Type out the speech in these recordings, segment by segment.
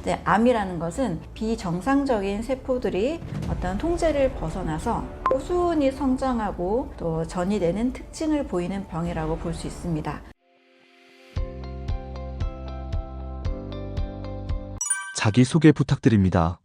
이제 암이라는 것은 비정상적인 세포들이 어떤 통제를 벗어나서 꾸준히 성장하고 또 전이되는 특징을 보이는 병이라고 볼 수 있습니다. 자기소개 부탁드립니다.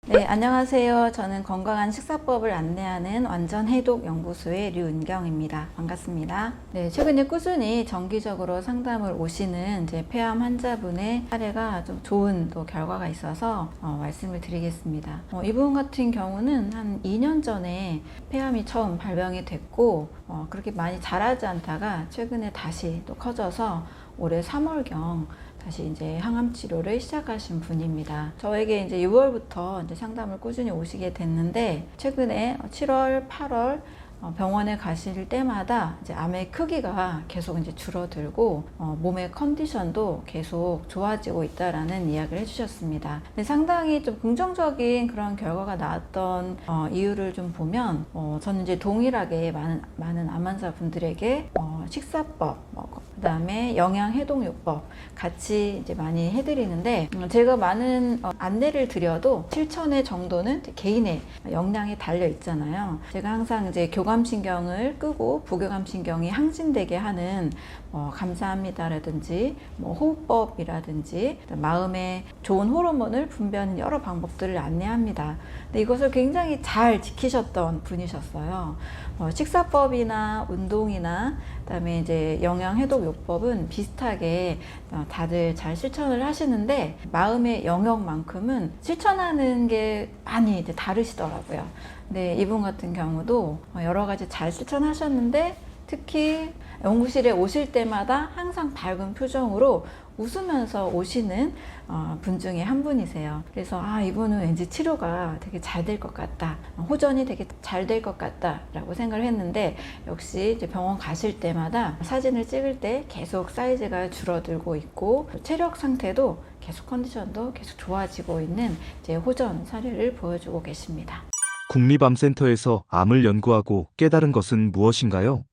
네, 안녕하세요. 저는 건강한 식사법을 안내하는 완전해독연구소의 류은경입니다. 반갑습니다. 네, 최근에 꾸준히 정기적으로 상담을 오시는 이제 폐암 환자분의 사례가 좀 좋은 또 결과가 있어서 말씀을 드리겠습니다. 이분 같은 경우는 한 2년 전에 폐암이 처음 발병이 됐고 그렇게 많이 자라지 않다가 최근에 다시 또 커져서 올해 3월경 다시 이제 항암 치료를 시작하신 분입니다. 저에게 이제 6월부터 이제 상담을 꾸준히 오시게 됐는데 최근에 7월, 8월 병원에 가실 때마다 이제 암의 크기가 계속 이제 줄어들고 몸의 컨디션도 계속 좋아지고 있다라는 이야기를 해주셨습니다. 근데 상당히 좀 긍정적인 그런 결과가 나왔던 이유를 좀 보면 저는 이제 동일하게 많은 암 환자분들에게 식사법, 그다음에 영양해독요법 같이 이제 많이 해드리는데 제가 많은 안내를 드려도 실천의 정도는 개인의 역량에 달려 있잖아요. 제가 항상 이제 교감신경을 끄고 부교감신경이 항진되게 하는 감사합니다라든지 호흡법이라든지 마음에 좋은 호르몬을 분비하는 여러 방법들을 안내합니다. 근데 이것을 굉장히 잘 지키셨던 분이셨어요. 식사법이나 운동이나 그다음에 이제 영양해독요법은 비슷하게 다들 잘 실천을 하시는데 마음의 영역만큼은 실천하는 게 많이 이제 다르시더라고요. 근데 이분 같은 경우도 여러 가지 잘 실천하셨는데 특히 연구실에 오실 때마다 항상 밝은 표정으로 웃으면서 오시는 분 중에 한 분이세요. 그래서 이분은 왠지 치료가 되게 잘 될 것 같다, 호전이 되게 잘 될 것 같다 라고 생각을 했는데 역시 이제 병원 가실 때마다 사진을 찍을 때 계속 사이즈가 줄어들고 있고 체력 상태도 계속 컨디션도 계속 좋아지고 있는 이제 호전 사례를 보여주고 계십니다. 국립암센터에서 암을 연구하고 깨달은 것은 무엇인가요?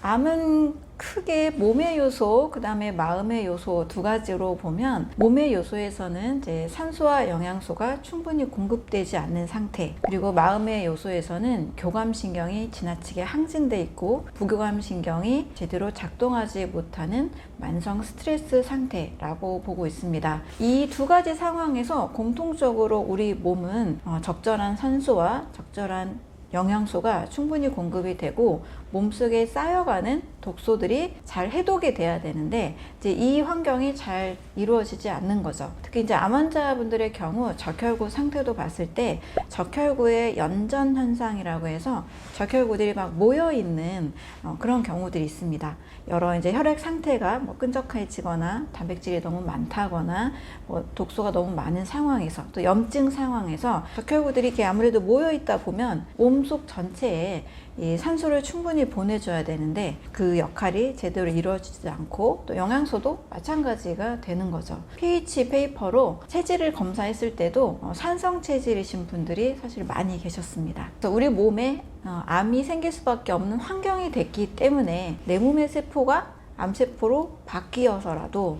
암은 크게 몸의 요소, 그 다음에 마음의 요소 두 가지로 보면 몸의 요소에서는 이제 산소와 영양소가 충분히 공급되지 않는 상태, 그리고 마음의 요소에서는 교감신경이 지나치게 항진돼 있고 부교감신경이 제대로 작동하지 못하는 만성 스트레스 상태라고 보고 있습니다. 이 두 가지 상황에서 공통적으로 우리 몸은 적절한 산소와 적절한 영양소가 충분히 공급이 되고 몸속에 쌓여가는 독소들이 잘 해독이 돼야 되는데 이제 이 환경이 잘 이루어지지 않는 거죠. 특히 이제 암 환자분들의 경우 적혈구 상태도 봤을 때 적혈구의 연전 현상이라고 해서 적혈구들이 막 모여 있는 그런 경우들이 있습니다. 여러 이제 혈액 상태가 끈적해지거나 단백질이 너무 많다거나 독소가 너무 많은 상황에서 또 염증 상황에서 적혈구들이 이렇게 아무래도 모여 있다 보면 몸속 전체에 이 산소를 충분히 보내줘야 되는데 그 역할이 제대로 이루어지지 않고 또 영양소도 마찬가지가 되는 거죠. pH 페이퍼로 체질을 검사했을 때도 산성 체질이신 분들이 사실 많이 계셨습니다. 그래서 우리 몸에 암이 생길 수밖에 없는 환경이 됐기 때문에 내 몸의 세포가 암세포로 바뀌어서라도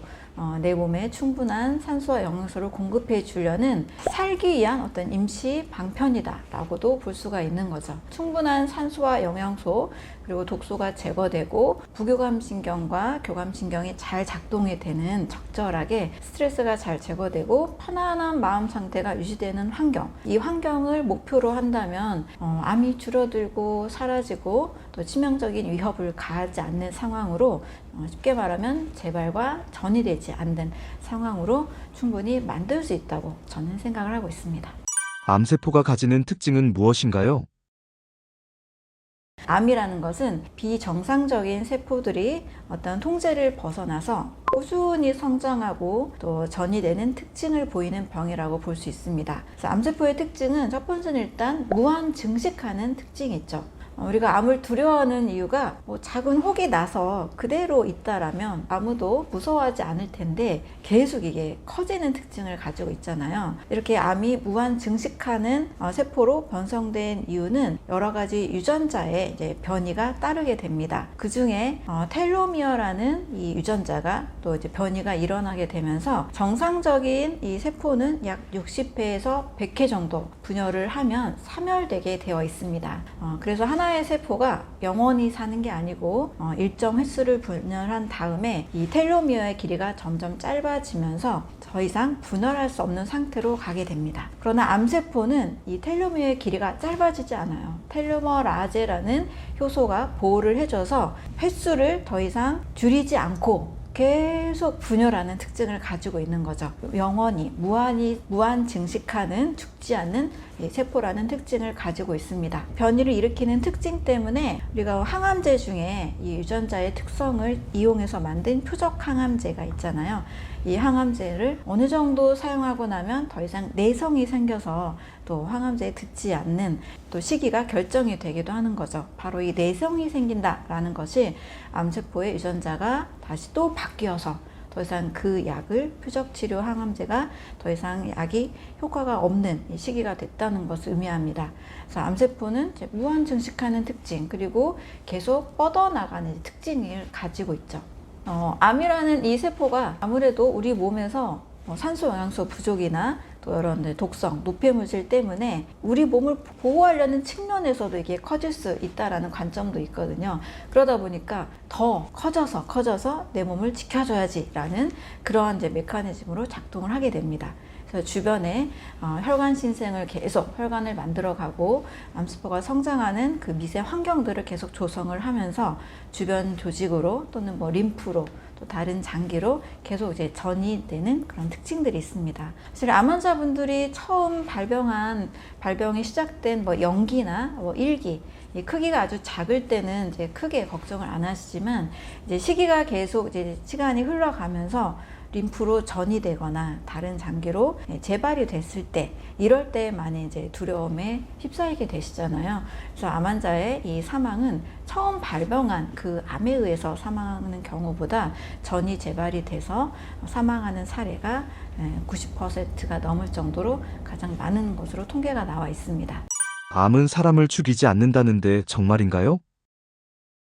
내 몸에 충분한 산소와 영양소를 공급해 주려는 살기 위한 어떤 임시 방편이다 라고도 볼 수가 있는 거죠. 충분한 산소와 영양소 그리고 독소가 제거되고 부교감신경과 교감신경이 잘 작동이 되는 적절하게 스트레스가 잘 제거되고 편안한 마음 상태가 유지되는 환경, 이 환경을 목표로 한다면 암이 줄어들고 사라지고 또 치명적인 위협을 가하지 않는 상황으로 쉽게 말하면 재발과 전이 되지 않는 상황으로 충분히 만들 수 있다고 저는 생각을 하고 있습니다. 암세포가 가지는 특징은 무엇인가요? 암이라는 것은 비정상적인 세포들이 어떤 통제를 벗어나서 꾸준히 성장하고 또 전이되는 특징을 보이는 병이라고 볼 수 있습니다. 그래서 암세포의 특징은 첫 번째는 일단 무한 증식하는 특징이 있죠. 우리가 암을 두려워하는 이유가 작은 혹이 나서 그대로 있다라면 아무도 무서워하지 않을 텐데 계속 이게 커지는 특징을 가지고 있잖아요. 이렇게 암이 무한 증식하는 세포로 변성된 이유는 여러 가지 유전자의 이제 변이가 따르게 됩니다. 그 중에 텔로미어라는 이 유전자가 또 이제 변이가 일어나게 되면서 정상적인 이 세포는 약 60회에서 100회 정도 분열을 하면 사멸되게 되어 있습니다. 그래서 하나의 세포가 영원히 사는 게 아니고 일정 횟수를 분열한 다음에 이 텔로미어의 길이가 점점 짧아지면서 더 이상 분열할 수 없는 상태로 가게 됩니다. 그러나 암세포는 이 텔로미어의 길이가 짧아지지 않아요. 텔로머라제라는 효소가 보호를 해줘서 횟수를 더 이상 줄이지 않고 계속 분열하는 특징을 가지고 있는 거죠. 영원히 무한 증식하는 죽지 않는 세포라는 특징을 가지고 있습니다. 변이를 일으키는 특징 때문에 우리가 항암제 중에 이 유전자의 특성을 이용해서 만든 표적 항암제가 있잖아요. 이 항암제를 어느 정도 사용하고 나면 더 이상 내성이 생겨서 또 항암제에 듣지 않는 또 시기가 결정이 되기도 하는 거죠. 바로 이 내성이 생긴다라는 것이 암세포의 유전자가 다시 또 바뀌어서 더 이상 그 약을 표적치료 항암제가 더 이상 약이 효과가 없는 시기가 됐다는 것을 의미합니다. 그래서 암세포는 이제 무한 증식하는 특징 그리고 계속 뻗어나가는 특징을 가지고 있죠. 암이라는 이 세포가 아무래도 우리 몸에서 산소 영양소 부족이나 또 이런 독성, 노폐물질 때문에 우리 몸을 보호하려는 측면에서도 이게 커질 수 있다라는 관점도 있거든요. 그러다 보니까 더 커져서 내 몸을 지켜줘야지라는 그러한 이제 메커니즘으로 작동을 하게 됩니다. 그래서 주변에 혈관 신생을 계속 혈관을 만들어가고 암세포가 성장하는 그 미세 환경들을 계속 조성을 하면서 주변 조직으로 또는 림프로 또 다른 장기로 계속 이제 전이되는 그런 특징들이 있습니다. 사실 암 환자분들이 처음 발병이 시작된 연기나 1기 이 크기가 아주 작을 때는 이제 크게 걱정을 안 하시지만 이제 시기가 계속 이제 시간이 흘러가면서 림프로 전이되거나 다른 장기로 재발이 됐을 때 이럴 때 많이 이제 두려움에 휩싸이게 되시잖아요. 그래서 암 환자의 이 사망은 처음 발병한 그 암에 의해서 사망하는 경우보다 전이 재발이 돼서 사망하는 사례가 90%가 넘을 정도로 가장 많은 것으로 통계가 나와 있습니다. 암은 사람을 죽이지 않는다는데 정말인가요?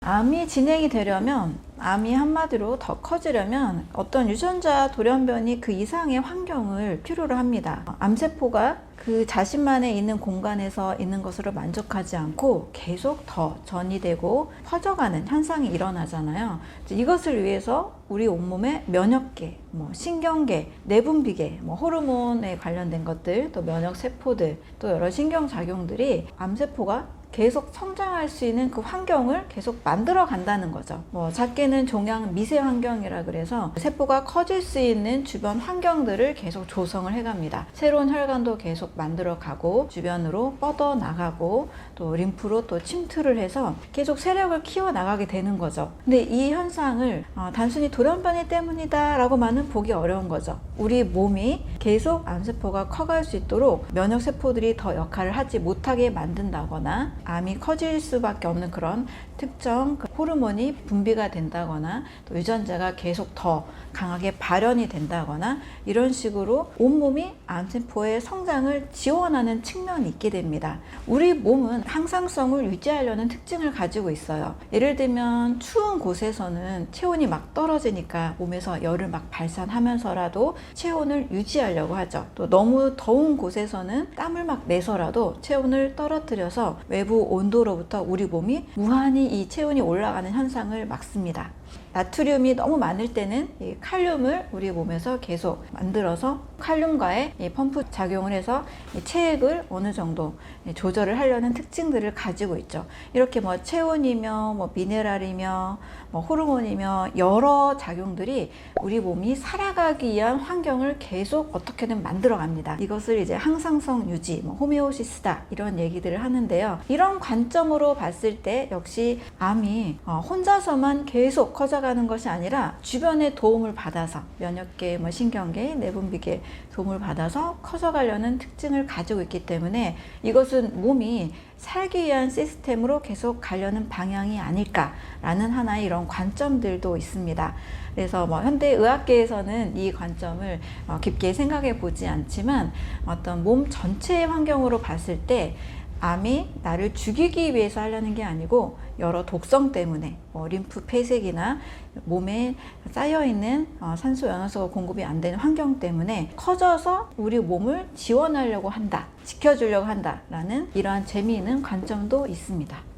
암이 진행이 되려면 암이 한마디로 더 커지려면 어떤 유전자 돌연변이 그 이상의 환경을 필요로 합니다. 암세포가 그 자신만의 있는 공간에서 있는 것으로 만족하지 않고 계속 더 전이되고 퍼져가는 현상이 일어나잖아요. 이것을 위해서 우리 온몸의 면역계, 신경계, 내분비계, 호르몬에 관련된 것들, 또 면역세포들, 또 여러 신경작용들이 암세포가 계속 성장할 수 있는 그 환경을 계속 만들어 간다는 거죠. 작게는 종양 미세 환경이라 그래서 세포가 커질 수 있는 주변 환경들을 계속 조성을 해갑니다. 새로운 혈관도 계속 만들어 가고 주변으로 뻗어 나가고 또 림프로 또 침투를 해서 계속 세력을 키워 나가게 되는 거죠. 근데 이 현상을 단순히 돌연변이 때문이다 라고만은 보기 어려운 거죠. 우리 몸이 계속 암세포가 커갈 수 있도록 면역세포들이 더 역할을 하지 못하게 만든다거나 암이 커질 수밖에 없는 그런 특정 호르몬이 분비가 된다거나 또 유전자가 계속 더 강하게 발현이 된다거나 이런 식으로 온몸이 암세포의 성장을 지원하는 측면이 있게 됩니다. 우리 몸은 항상성을 유지하려는 특징을 가지고 있어요. 예를 들면 추운 곳에서는 체온이 막 떨어지니까 몸에서 열을 막 발산하면서라도 체온을 유지하려고 하죠. 또 너무 더운 곳에서는 땀을 막 내서라도 체온을 떨어뜨려서 외부 온도로부터 우리 몸이 무한히 이 체온이 올라가는 현상을 막습니다. 나트륨이 너무 많을 때는 이 칼륨을 우리 몸에서 계속 만들어서 칼륨과의 이 펌프 작용을 해서 이 체액을 어느 정도 조절을 하려는 특징들을 가지고 있죠. 이렇게 체온이며 미네랄이며 호르몬이며 여러 작용들이 우리 몸이 살아가기 위한 환경을 계속 어떻게든 만들어 갑니다. 이것을 이제 항상성 유지, 호메오시스다 이런 얘기들을 하는데요. 이런 관점으로 봤을 때 역시 암이 혼자서만 계속 커져가는 것이 아니라 주변의 도움을 받아서 면역계, 신경계, 내분비계 도움을 받아서 커져가려는 특징을 가지고 있기 때문에 이것은 몸이 살기 위한 시스템으로 계속 가려는 방향이 아닐까라는 하나의 이런 관점들도 있습니다. 그래서 현대 의학계에서는 이 관점을 깊게 생각해 보지 않지만 어떤 몸 전체의 환경으로 봤을 때 암이 나를 죽이기 위해서 하려는 게 아니고 여러 독성 때문에 림프 폐색이나 몸에 쌓여있는 산소 영양소가 공급이 안 되는 환경 때문에 커져서 우리 몸을 지원하려고 한다, 지켜주려고 한다라는 이러한 재미있는 관점도 있습니다.